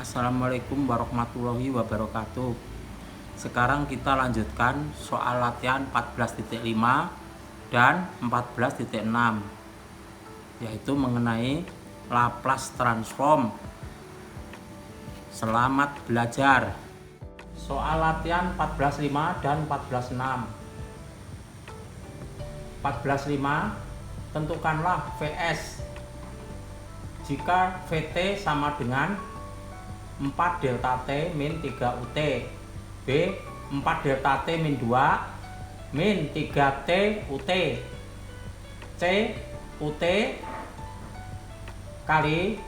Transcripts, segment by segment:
Assalamualaikum warahmatullahi wabarakatuh. Sekarang kita lanjutkan soal latihan 14.5 dan 14.6, yaitu mengenai Laplace transform. Selamat belajar. Soal latihan 14.5 dan 14.6. 14.5, tentukanlah Vs jika Vt sama dengan 4 delta T min 3 UT. B. 4 delta T min 2 min 3 T UT. C. UT kali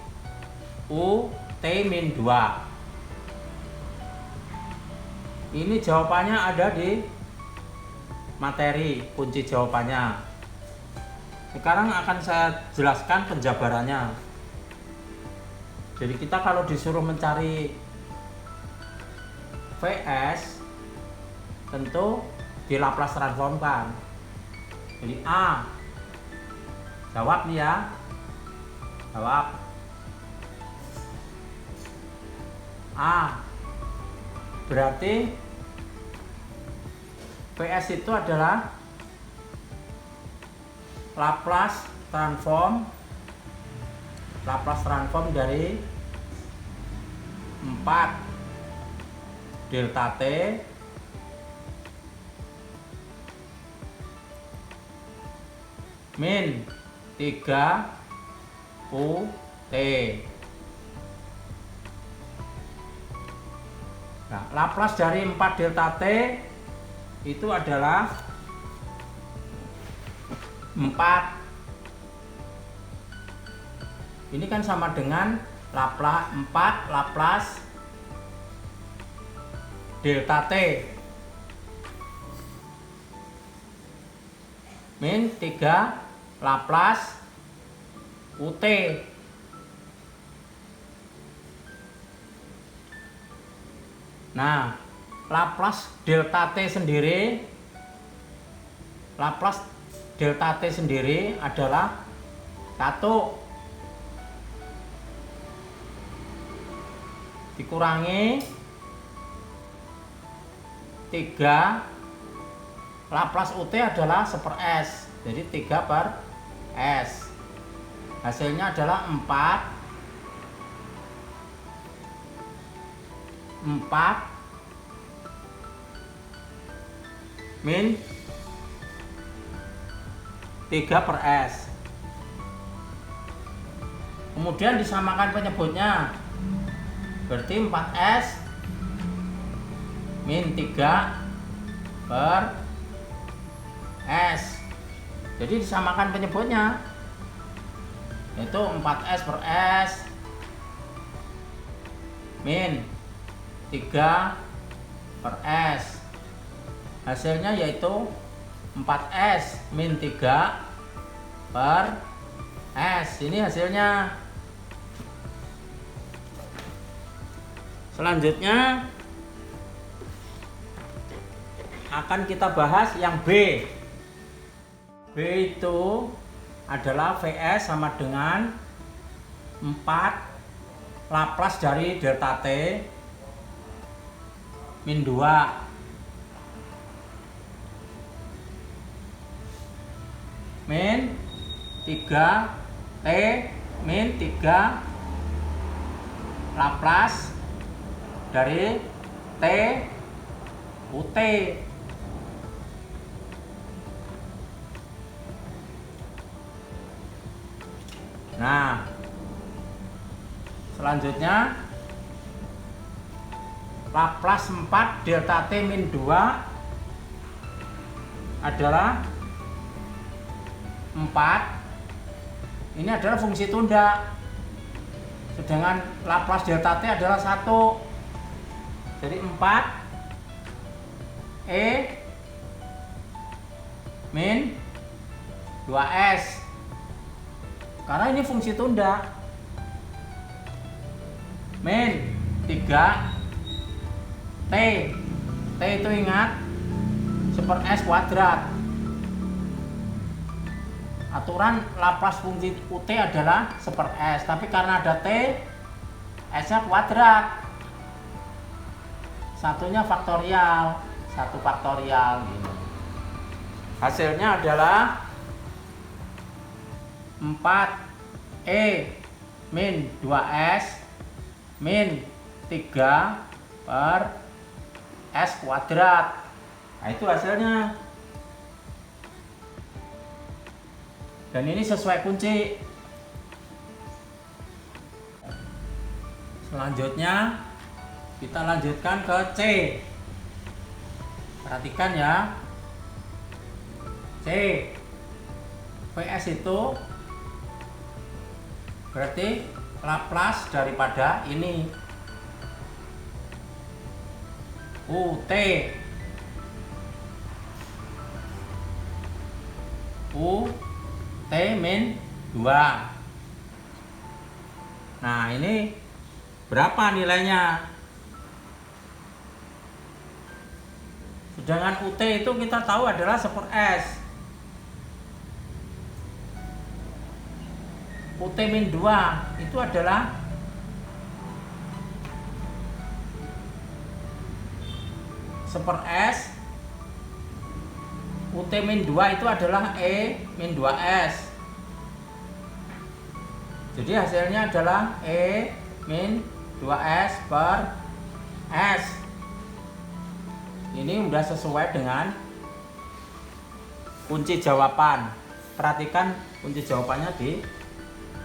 UT min 2. Ini jawabannya ada di materi, kunci jawabannya. Sekarang akan saya jelaskan penjabarannya. Jadi kita kalau disuruh mencari Vs, tentu di Laplace transformkan. Jadi A, jawab nih ya, jawab A. Berarti Vs itu adalah Laplace transform dari 4 delta T min 3 UT. Nah, Laplace dari 4 delta T itu adalah 4. Ini kan sama dengan Laplace 4 Laplace delta T min 3 Laplace UT. Nah, Laplace delta T sendiri adalah 1 dikurangi 3 Laplace UT adalah 1/s, jadi 3/s. Hasilnya adalah 4 min 3/s. Kemudian disamakan penyebutnya, berarti 4s min 3/s. Jadi disamakan penyebutnya, yaitu 4s/s min 3/s. Hasilnya yaitu 4s min 3/s. Ini hasilnya. Selanjutnya akan kita bahas yang B. B itu adalah Vs sama dengan 4 Laplace dari delta T min 2 min 3 T min 3 Laplace dari T UT. Nah, selanjutnya Laplace 4 delta T min 2 adalah 4. Ini adalah fungsi tunda. Sedangkan Laplace delta T adalah 1. Jadi 4 E min 2S. Karena ini fungsi tunda. Min 3 T. T itu ingat 1/s kuadrat. Aturan Laplace fungsi UT adalah 1/s, tapi karena ada T, S-nya kuadrat. Satunya faktorial, 1 faktorial gitu. Hasilnya adalah 4E min 2S min 3 per S kuadrat. Nah, itu hasilnya. Dan ini sesuai kunci. Selanjutnya kita lanjutkan ke C. Perhatikan ya. C. VS itu berarti Laplace daripada ini. UT. UT min 2. Nah, ini berapa nilainya? Sedangkan UT itu kita tahu adalah 1 per S. UT min 2 itu adalah per S. UT min 2 itu adalah E min 2S. Jadi hasilnya adalah E min 2S per S. Ini sudah sesuai dengan kunci jawaban. Perhatikan kunci jawabannya di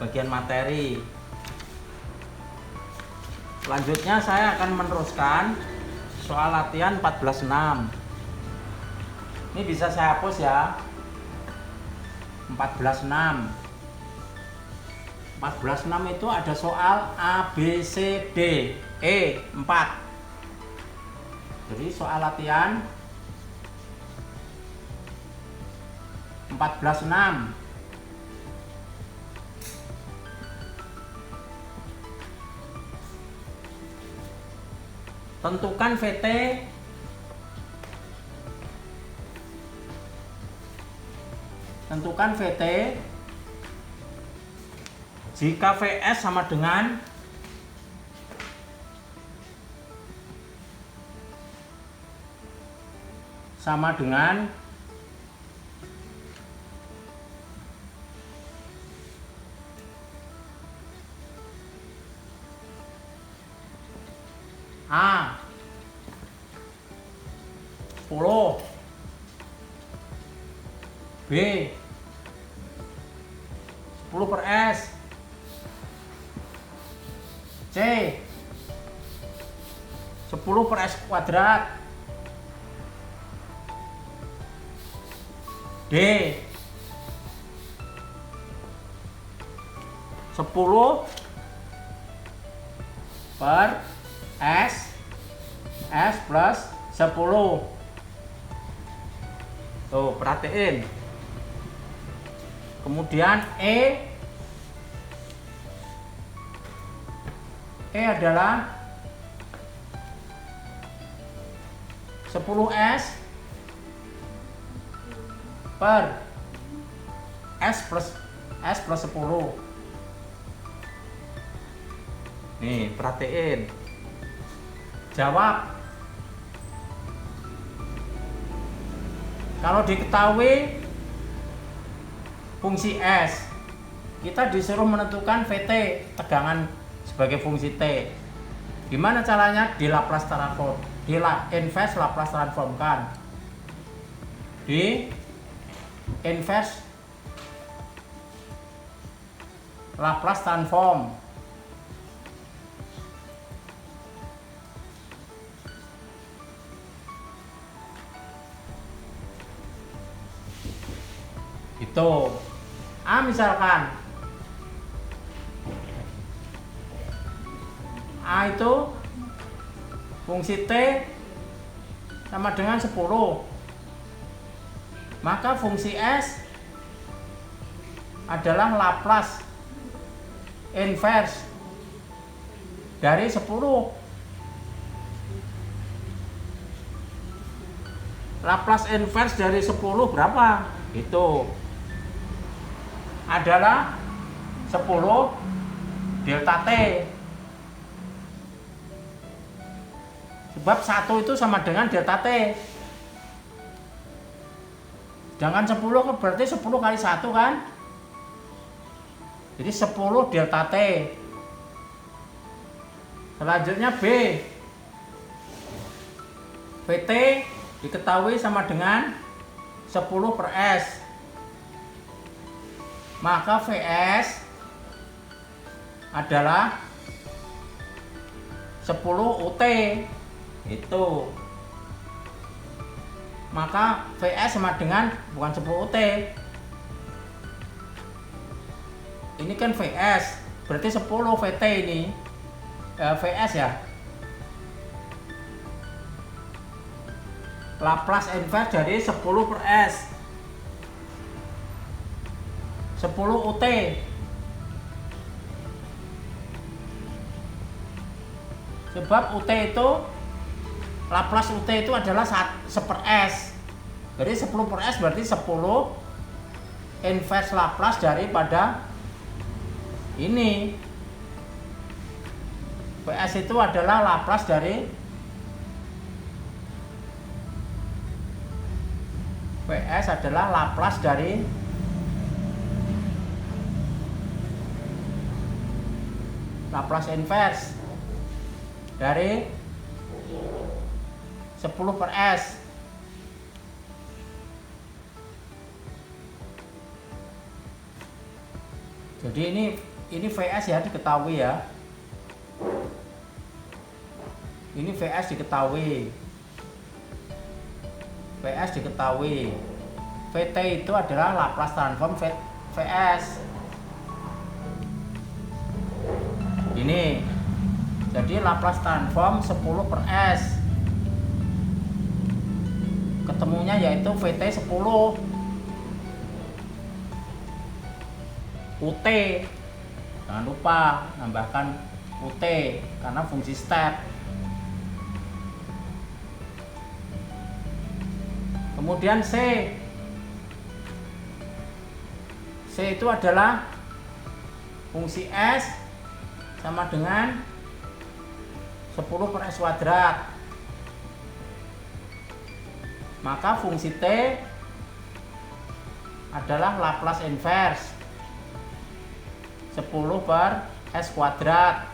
bagian materi. Selanjutnya saya akan meneruskan soal latihan 14.6. Ini bisa saya hapus ya. 14.6. 14.6 itu ada soal A, B, C, D, E, 4. Jadi soal latihan 14.6. Tentukan VT jika VS sama dengan A 10, B 10 per S, C 10 per S kuadrat, D 10 per S plus 10. Tuh, perhatiin. Kemudian E adalah 10S per S plus 10. Nih, perhatiin. Jawab. Kalau diketahui fungsi S, kita disuruh menentukan VT, tegangan sebagai fungsi T. Gimana caranya? Di Laplace transform, di inverse Laplace transformkan. Di inverse Laplace transform. Itu A misalkan A itu fungsi T sama dengan 10, maka fungsi S adalah Laplace inverse dari 10. Laplace inverse dari 10 berapa? Itu adalah 10 delta T. Sebab 1 itu sama dengan delta T. Sedangkan 10 berarti 10 kali 1 kan? Jadi 10 delta T. Selanjutnya B. VT diketahui sama dengan 10 per S. Maka VS adalah 10 UT. Itu. Maka VS sama dengan bukan 10 UT. Ini kan VS, berarti 10 VT ini. VS ya. Laplace inverse dari 10 per S. 10 UT. Sebab UT itu Laplace UT itu adalah 1 per S. Jadi 10 per S berarti 10 inverse Laplace daripada ini. VS itu adalah Laplace dari VS adalah Laplace dari Laplace inverse dari 10 per S. Jadi ini VS ya, diketahui ya. Ini VS diketahui. VS diketahui. VT itu adalah Laplace transform VS. Ini. Jadi Laplace transform 10 per S. Ketemunya yaitu VT 10. UT. Jangan lupa nambahkan UT karena fungsi step. Kemudian C. C itu adalah fungsi S sama dengan 10 per S kuadrat. Maka fungsi T adalah Laplace inverse 10 per S kuadrat.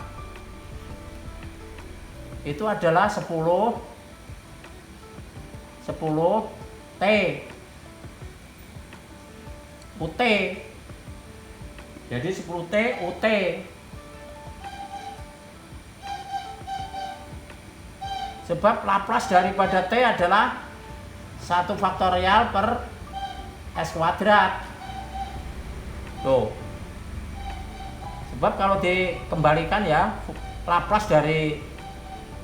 Itu adalah 10 T UT. Jadi 10 T UT. Sebab Laplace daripada T adalah 1 faktorial per S kuadrat. Tuh. Sebab kalau dikembalikan ya, Laplace dari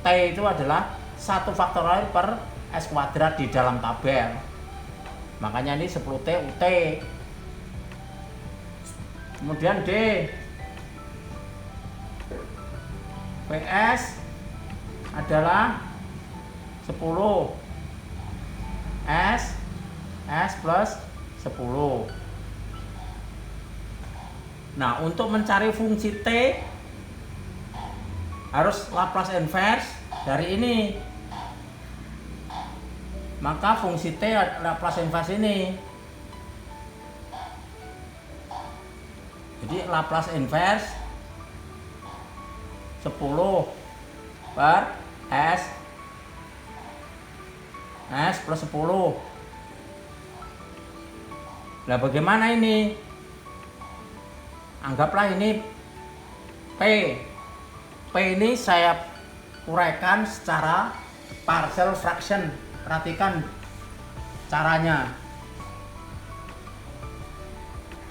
T itu adalah 1 faktorial per S kuadrat di dalam tabel. Makanya ini 10 T UT. Kemudian D. PS adalah 10 S plus 10. Nah, untuk mencari fungsi T harus Laplace inverse dari ini. Maka fungsi T Laplace inverse ini. Jadi Laplace inverse 10 per S plus 10. Nah, bagaimana ini? Anggaplah ini P. P ini saya uraikan secara partial fraction. Perhatikan caranya.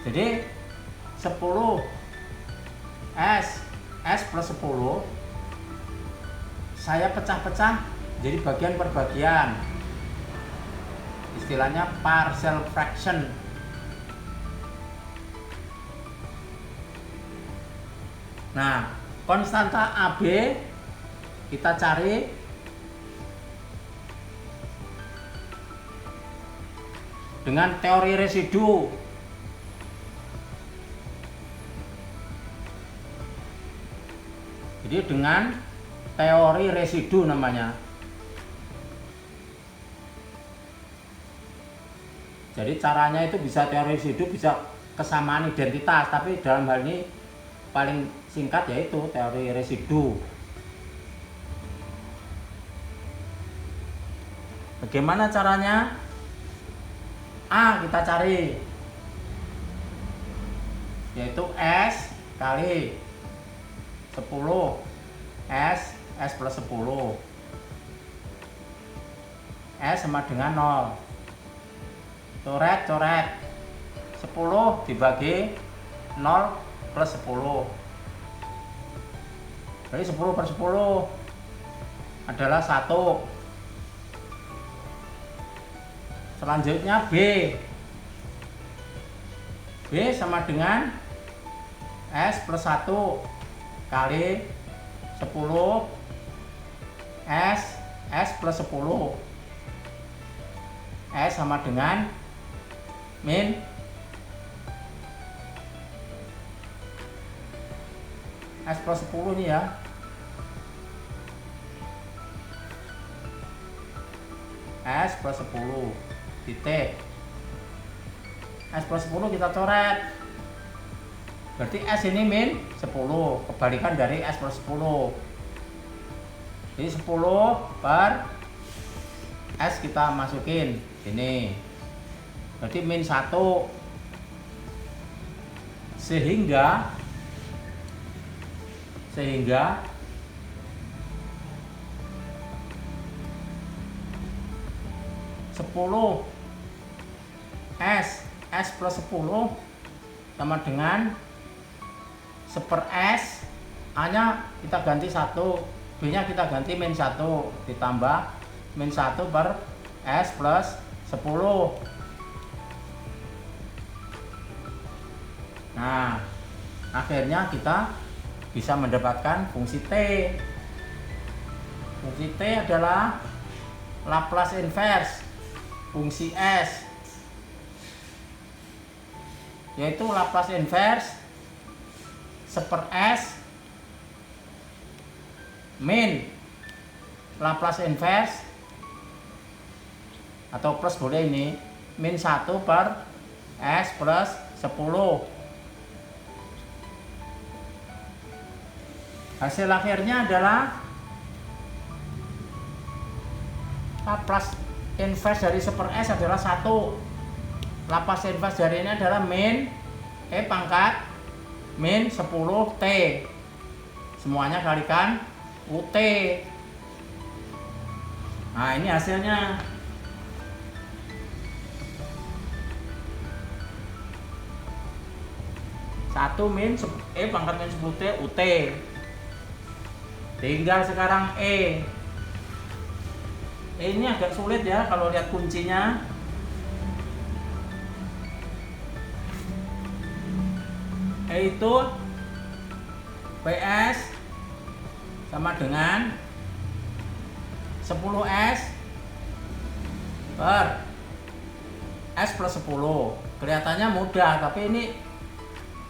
Jadi 10 S plus 10 saya pecah-pecah jadi bagian per bagian. Istilahnya partial fraction. Nah, konstanta AB kita cari dengan teori residu. Jadi dengan teori residu namanya. Jadi caranya itu bisa teori residu, bisa kesamaan identitas, tapi dalam hal ini paling singkat yaitu teori residu. Bagaimana caranya? A kita cari, yaitu S kali 10 S plus 10, S sama dengan 0. Coret 10 dibagi 0 plus 10, jadi 10 per 10 adalah 1. Selanjutnya B sama dengan S plus 1 kali 10 S plus 10, S sama dengan min S plus 10 ini ya. S plus 10 titik, S plus 10 kita coret, berarti S ini min 10, kebalikan dari S plus 10. Jadi 10 per S kita masukin ini, berarti min 1, sehingga 10 S plus 10 sama dengan 1 per S, A nya kita ganti 1, B nya kita ganti min 1, ditambah min 1 per S plus 10. Nah, akhirnya kita bisa mendapatkan fungsi T. Fungsi T adalah Laplace inverse fungsi S, yaitu Laplace inverse 1 per S min Laplace inverse, atau plus boleh ini, min 1 per S plus 10. Hasil akhirnya adalah Laplace inverse dari 1 per S adalah 1. Laplace inverse dari ini adalah min E pangkat min 10 T. Semuanya kalikan UT. Nah, ini hasilnya. Satu min E pangkat min 10 T UT. Tinggal sekarang E. Ini agak sulit ya kalau lihat kuncinya. Itu PS sama dengan 10S per S plus 10. Kelihatannya mudah, tapi ini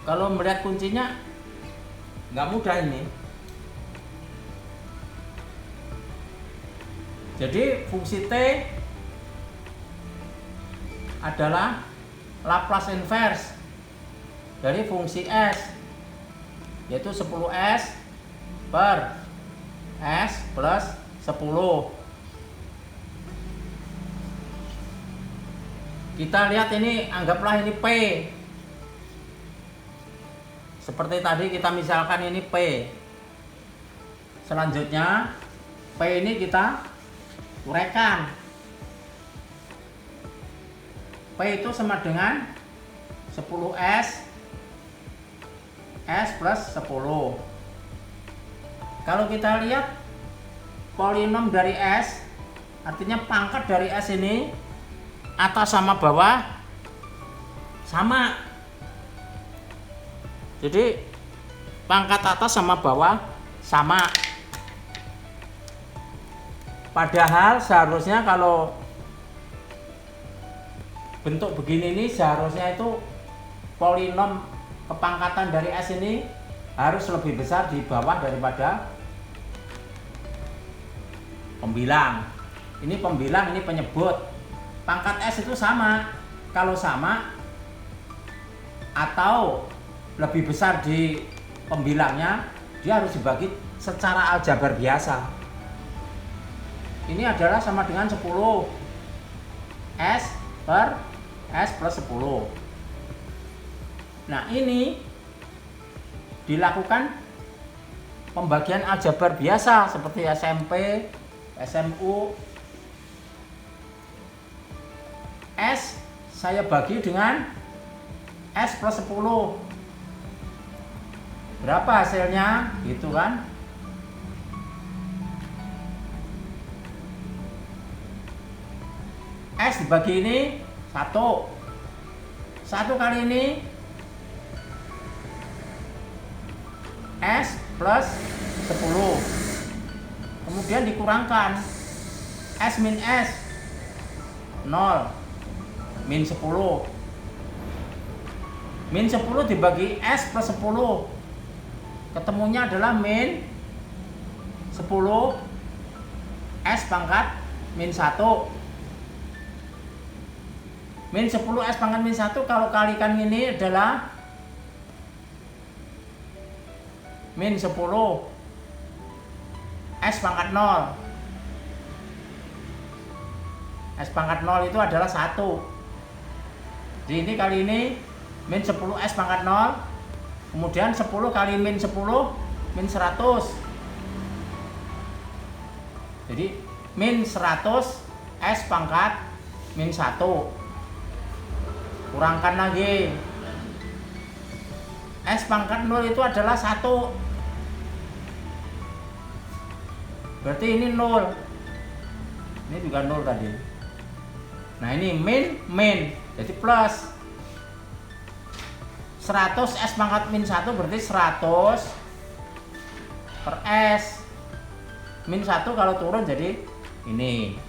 kalau melihat kuncinya nggak mudah ini. Jadi fungsi T adalah Laplace inverse dari fungsi S, yaitu 10S per S plus 10. Kita lihat ini, anggaplah ini P. Seperti tadi kita misalkan ini P. Selanjutnya P ini kita uraikan. P itu sama dengan 10S S plus 10. Kalau kita lihat polinom dari S, artinya pangkat dari S ini atas sama bawah sama. Jadi pangkat atas sama bawah sama. Padahal seharusnya kalau bentuk begini ini seharusnya itu polinom kepangkatan dari S ini harus lebih besar di bawah daripada pembilang. Ini pembilang, ini penyebut. Pangkat S itu sama. kalau sama atau lebih besar di pembilangnya, dia harus dibagi secara aljabar biasa. Ini adalah sama dengan 10 S per S plus 10. Nah, ini dilakukan pembagian aljabar biasa seperti SMP, SMU. S saya bagi dengan S plus 10. Berapa hasilnya? Gitu kan? S dibagi ini 1. 1 kali ini S plus 10. Kemudian dikurangkan S min S 0 min 10. Min 10 dibagi S plus 10, ketemunya adalah min 10 S pangkat min 1. Min 10 S pangkat min 1 kalau kalikan ini adalah min 10 S pangkat 0. S pangkat 0 itu adalah 1. Jadi ini kali ini min 10 S pangkat 0, kemudian 10 kali min 10 min 100. Jadi min 100 S pangkat min 1. Kurangkan lagi. S pangkat 0 itu adalah 1. Berarti ini 0. Ini juga 0 tadi. Nah, ini min. Jadi plus 100 S pangkat min 1 berarti 100 per S. Min 1 kalau turun jadi ini.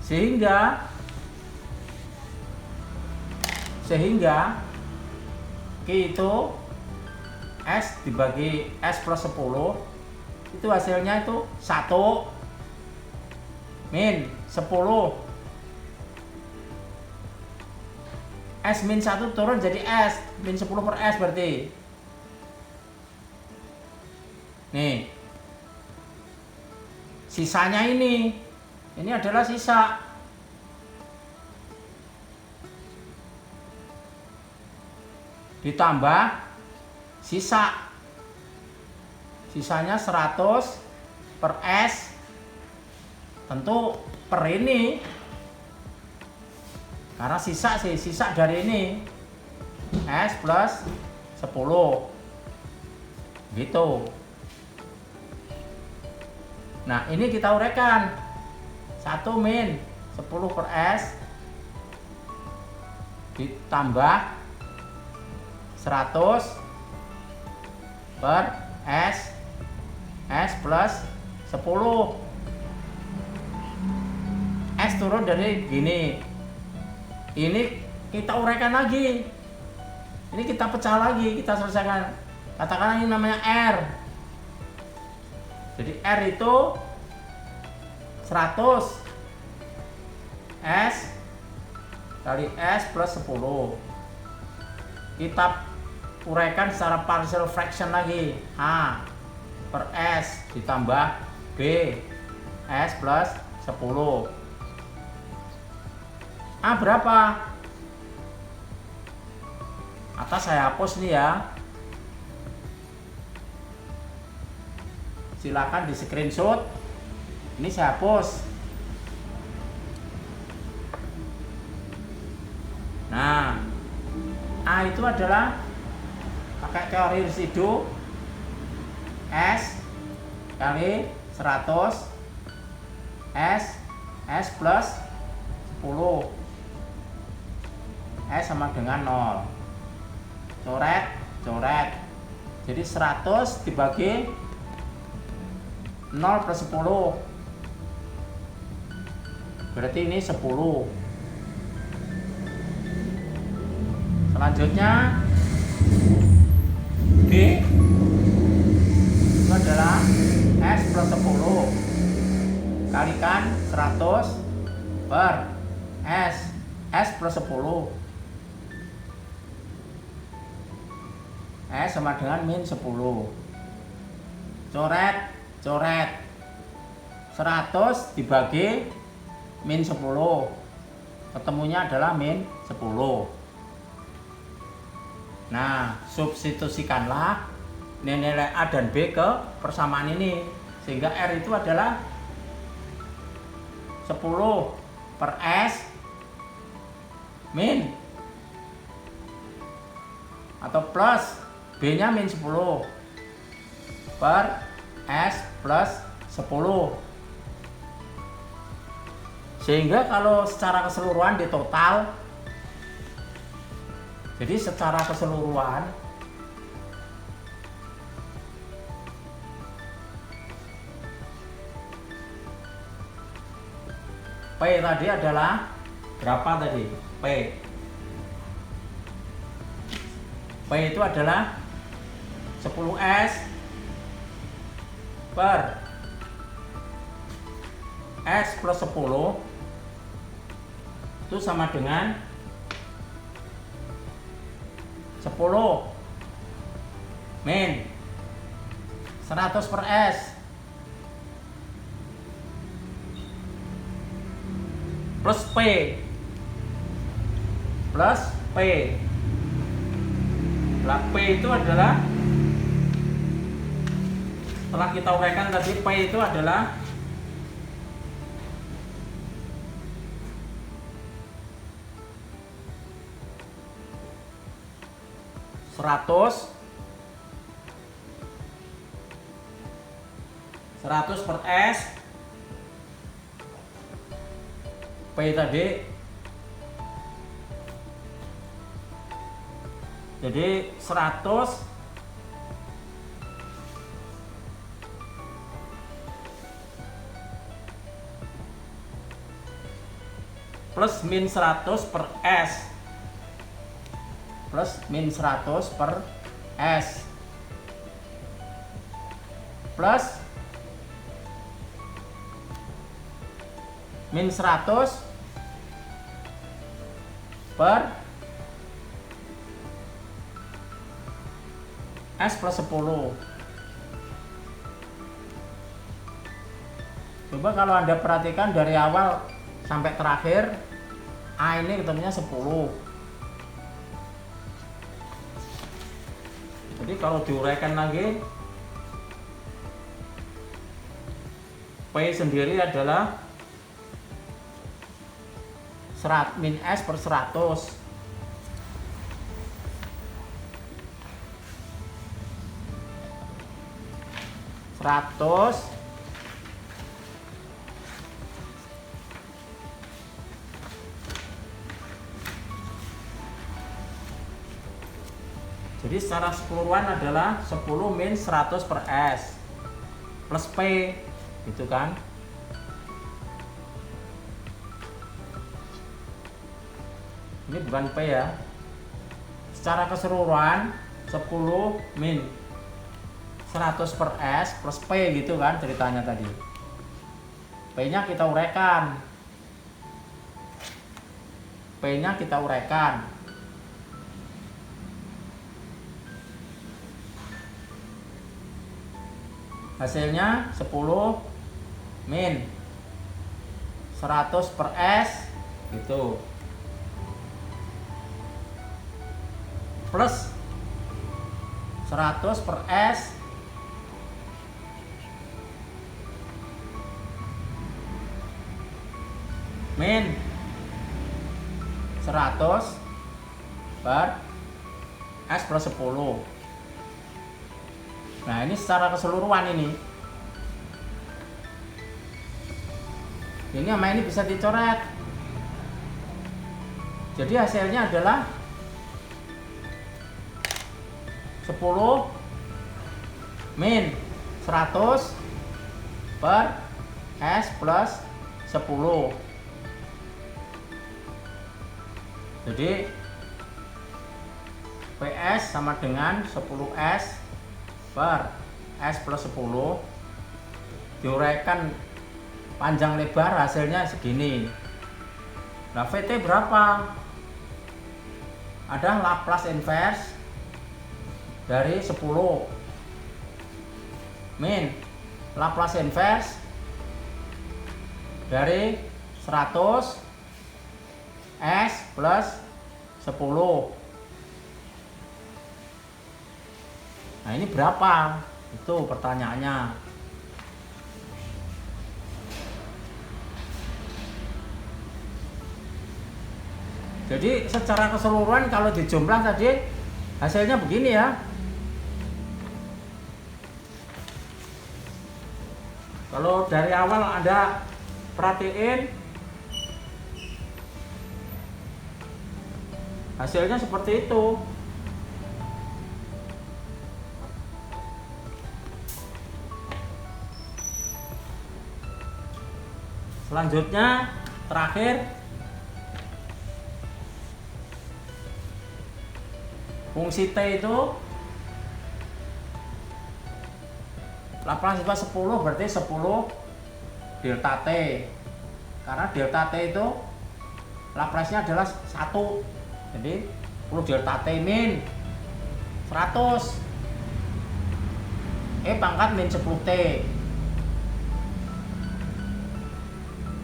Sehingga Q itu S dibagi S plus 10 itu hasilnya itu 1 min 10. S min 1 turun jadi S min 10 per S berarti. Nih. Sisanya ini adalah sisa. Ditambah sisanya 100 per S, tentu per ini karena sisa dari ini S plus 10 gitu. Nah, ini kita uraikan 1 min 10 per S ditambah 100 per S plus 10. S turun dari gini. Ini kita uraikan lagi. Ini kita pecah lagi, kita selesaikan. Katakan ini namanya R. Jadi R itu 100 S kali S plus 10. Kita uraikan secara partial fraction lagi. A per S ditambah B S plus 10. A berapa? Atas saya hapus nih ya. Silakan di screenshot. Ini saya hapus. Nah, A itu adalah pakai teori residu S kali 100 S plus 10. S sama dengan 0. Coret. Jadi 100 dibagi 0 plus 10. Berarti ini 10. Selanjutnya B itu adalah S plus 10 kalikan 100 per S S plus 10. S sama dengan min 10. Coret, coret. 100 dibagi min 10. Ketemunya adalah min 10. Nah, substitusikanlah nilai A dan B ke persamaan ini. Sehingga R itu adalah 10 per S min atau plus B nya min 10 per S plus 10. Sehingga kalau secara keseluruhan di total, jadi secara keseluruhan P tadi adalah berapa tadi? P itu adalah 10S per S plus 10 itu sama dengan 10 min 100 per S plus P plus P. Nah, P itu adalah, setelah kita uraikan tadi, P itu adalah 100 per S. P tadi jadi 100 plus min 100 per S plus min 100 per S plus min 100 per S plus 10. Coba kalau Anda perhatikan dari awal sampai terakhir, A ini ketemunya 10. Jadi kalau diuraikan lagi, P sendiri adalah min S per 100 jadi secara keseluruhan adalah 10 min 100 per S plus P, gitu kan. Ini bukan P ya. Secara keseluruhan 10 min 100 per S plus P, gitu kan ceritanya tadi. P nya kita uraikan. P nya kita uraikan. Hasilnya 10 min 100 per S gitu, plus 100 per S min 100 per S plus 10. Nah, ini secara keseluruhan ini. Ini sama ini bisa dicoret. Jadi hasilnya adalah 10 min 100 per S plus 10. Jadi PS sama dengan 10S per S plus 10 diuraikan panjang lebar hasilnya segini. Nah, VT berapa? Ada Laplace inverse dari 10 min Laplace inverse dari 100 S plus 10. Nah, ini berapa? Itu pertanyaannya. Jadi secara keseluruhan kalau dijumlah tadi hasilnya begini ya. Kalau dari awal Anda perhatiin hasilnya seperti itu. Selanjutnya terakhir fungsi T itu Laplace inverse 10 berarti 10 delta T. Karena delta T itu Laplace-nya adalah 1. Jadi 10 delta T min 100 pangkat min 10T.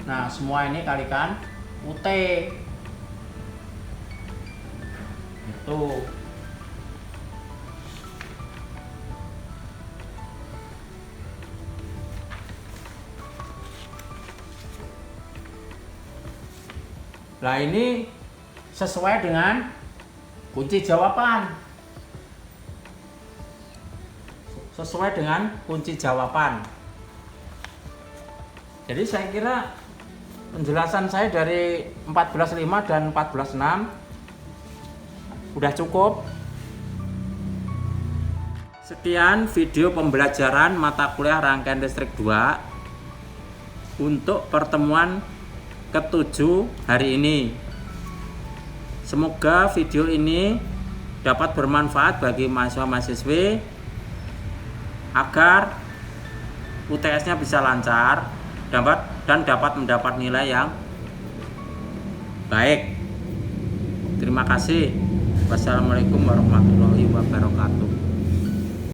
Nah, semua ini kalikan UT. Itu. Nah, ini sesuai dengan kunci jawaban. Sesuai dengan kunci jawaban. Jadi saya kira penjelasan saya dari 14.5 dan 14.6 udah cukup. Sekian video pembelajaran mata kuliah rangkaian listrik 2 untuk pertemuan ke-7 hari ini. Semoga video ini dapat bermanfaat bagi mahasiswa-mahasiswi agar UTS-nya bisa lancar dan dapat mendapat nilai yang baik. Terima kasih. Wassalamualaikum warahmatullahi wabarakatuh.